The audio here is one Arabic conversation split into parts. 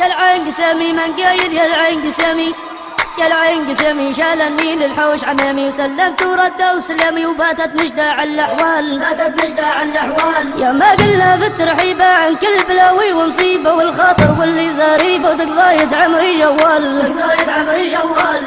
يا العين قسامي من قايل يا العين قسامي، يا العين قسامي شال النيل الحوش عمامي، وسلمت ورد وسلامي وباتت مجدع الأحوال، باتت مجدع الأحوال. يا ما قلنا في الترحيبة عن كل بلاوي ومصيبة والخاطر واللي زريبة وتقضاية عمري جوال، تقضاية عمري جوال،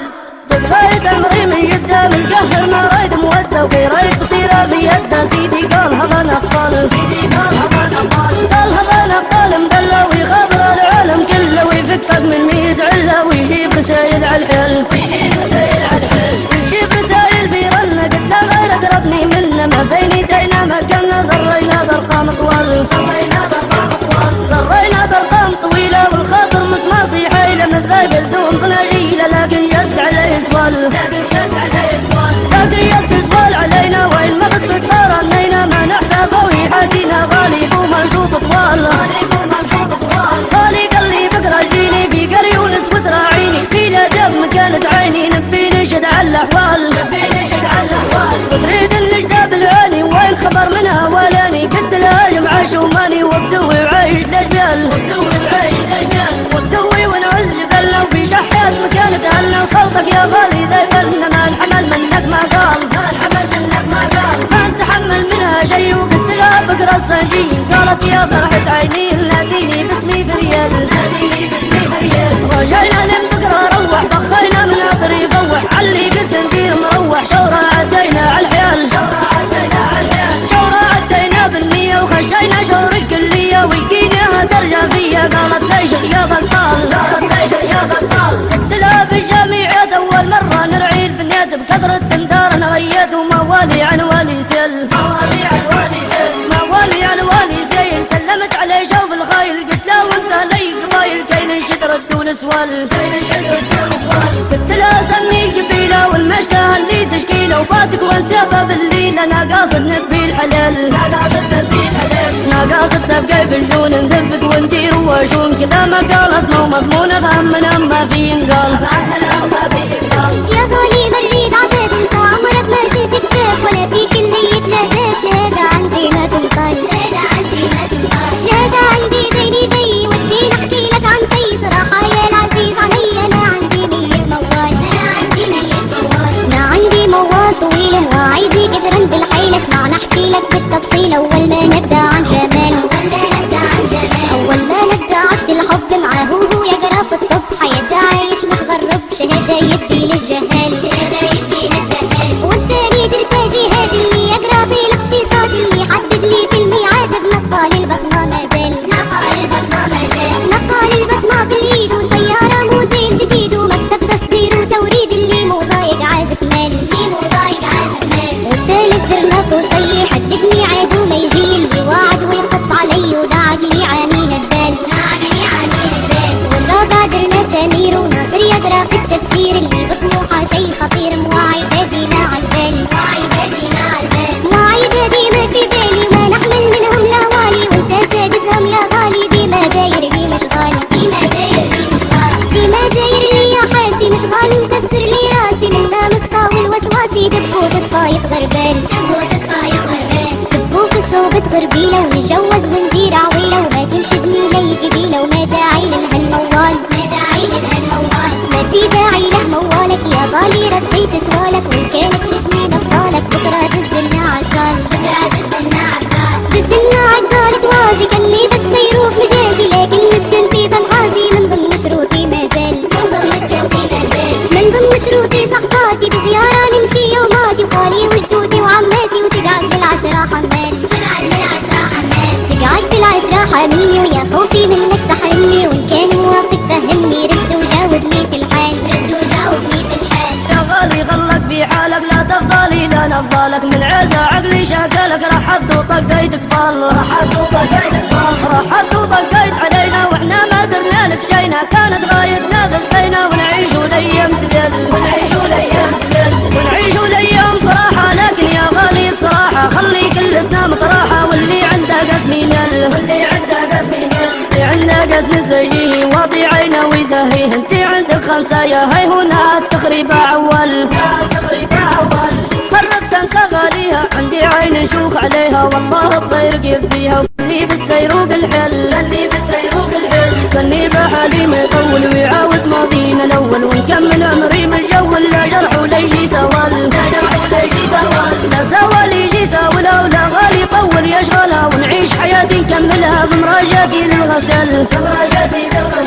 تقضاية عمري من قدام القهر ما رايد مودة وكي رايد بصيرة بيده. سيدي قال هذا نقال، سيدي قال هذا نقال، قال هذا نقال مدلة ويخبر العالم كله ويفكك من 100 علة ويجيب رسايل على الحل، ويجيب رسايل على الحل، ويجيب رسايل بيرنا قد غير قربني منا ما بين يدينا ما كنا زرينا برقام طوال، زرينا برقام طوال، زرينا برقام طويلة والخاطر متماصي حيلة من ذاقل دون ضناجيلة لكن جد عليه سوال، لكن جد عليه سوال، لكن جد سوال علينا وين ما قصة حرمينا ما نحسبه ويحاكينا غالب ومنشوط طوال، غالب ومنشوط طوال. غالي قال لي بقرا جيني في قري ونسوة راعيني في الادب مكانت عيني نبي نشد على الاحوال، نبي نشد على الاحوال، وتريد النجدة بالعاني وين خبر منها ولاني قد الهاجم عاشوماني وبدوي وعايش دجال، وبدوي وعايش دجال، وبدوي ونعز جبلنا وفي شحات مكانت اهلنا وصوتك يا غالي ذا يبلنا ما نحمل منك ما قال، ما نحمل منك ما قال، ما نتحمل منها شي وقلت لها بقرا الصنجين قالت يا فرحة عيني ناديني باسمي بريال، ناديني باسمي بريال. رجعنا نبقرا روح بخينا من عطر يفوح علي قلت ندير مروح شورى عدينا على الحيال، شورى عدينا على الحيال، شورى عدينا بالنية وخشينا شور الكلية ويجينا درجة فيا قالت ليش يا بطال، قالت ليش يا بطال. قلت لها في الجامعات أول مرة نرعي البنات بكثرة تندار نغيت وموالي عن والي سل، موالي عن والي سل، موالي عن والي سيل. سلمت عليه شوف الخايل قلت له وانت لي قبايل كي ننشد رد ونسوال، كي ننشد رد ونسوال. قلت لها سمي القبيلة والمشتهى اللي تشكيله وباتك وانسابه بالليل انا قاصد نبي الحلال، انا قاصد نبي الحلال، انا قاصد نبقى بالجون نزفق وندير واشون كذا ما قالت مو مضمونة فهمنا ما في ينقال، فهمنا ما في ينقال. يا غالي بريد عبد انت عمرك ما شفت كتاب ولا في كلية الاداب شهادة عندي ما تنقال، شهادة عندي ما تنقال، شهادة عندي بيني بي ودي نحكي لك عن شي صراحة يا العزيز علي انا عندي 100 موال، انا عندي 100 موال، انا عندي موال طويلة واعيدي كثرا بالحيلة اسمع نحكي لك بالتفصيل. اول ما نبدا عن جمال، اول ما نبدا عن جمال، اول ما نبدا عشت الحب معاه وهو يقرا في الطب حياة عايش متغرب شهادة يدي للجهال، شهادة يدي للجهال. والثاني درجة هذا اللي يقرا في الاقتصاد اللي حدد لي في الميعاد بنقال البصمة ما زال، نقال البصمة ما زال، نقال البصمة بالايد وسيارة موديل جديد ومكتب تصدير وتوريد اللي مو ضايق عازف مال، اللي مو ضايق عازف مال. والثالث درنا قصي حددني عاد وما يجي اللي واعد ويخط علي وداعد لي عامين الدال، داعد لي عامين الدال. والرابع درنا سمير وناصر يقرا في التفسير اللي بطموحه شي خطير مواعيد هادي مع البال، مواعيد هادي مع البال، مواعيد هادي ما في بالي وما نحمل منهم لا والي وانت سادسهم يا غالي ديما داير لي مشغال، ديما داير لي مشغال، ديما داير لي يا حاسي مشغال مكسر لي راسي من نامك والوسواسي دبو تصفايط غربال، دبو تصفايط غربال، دبو في صوبة غربيلة ونتجوز وندير عويلة وما تنشدني لي قبيلة وما داعي لهالموال، ما داعي لهالموال، ما في داعي له موالك يا غالي رديت سوالك وان كانت الاثنين افضالك بكرة دزلنا عالقال، بكرة دزلنا عالقال، دزلنا عالقال توازي كني بس يروف مجازي لكن مسكن في بنغازي من ضمن شروطي ما زال، من ضمن شروطي ما زال، من ضمن شروطي صحباتي بزيارة نمشي يوماتي وخالي وجدودي وعماتي وتقعد بالعشرة حمال، تقعد بالعشرة حمال، تقعد بالعشرة حاميني ويا خوفي منك تحرمني وان كان موافق فهمني رد وجاوبني في الحال، رد وجاوبني في الحال. يا غالي غلق في حالك لا تفضلي لا نفضلك من عزة عقلي شاكلك رحبت وطقيت كفال، رحبت وطقيت كفال، رحبت وطقيت علينا واحنا ما درنا لك شينا كانت غايتنا غزينا ونعيش الايام تقل، ونعيش الايام تقل، ونعيش الايام صراحة لكن يا غالي بصراحة خلي كلتنا مطراحة واللي عنده قسم ينل، واللي عنده قسم ينل، اللي عنده قسم زيه واطي عينه ويزهيه انت عندك 5 يا هي هنا التخريب عول، التخريب عول. خربت انسى غاليها عندي عين نشوخ عليها والله الطير يفديها وكني بالسيروق الحل، كني بالسيروق الحل، كني بحالي يحاول ويعاود ماضينا الأول، ونكمل عمري من جو لا جرح ولا يجي سوال، لا جرح ولا يجي سوال، لا سوال يجي ساولا ولا غالي طول يشغلها، ونعيش حياتي نكملها بمراجعتي للغسل، بمراجعتي للغسل.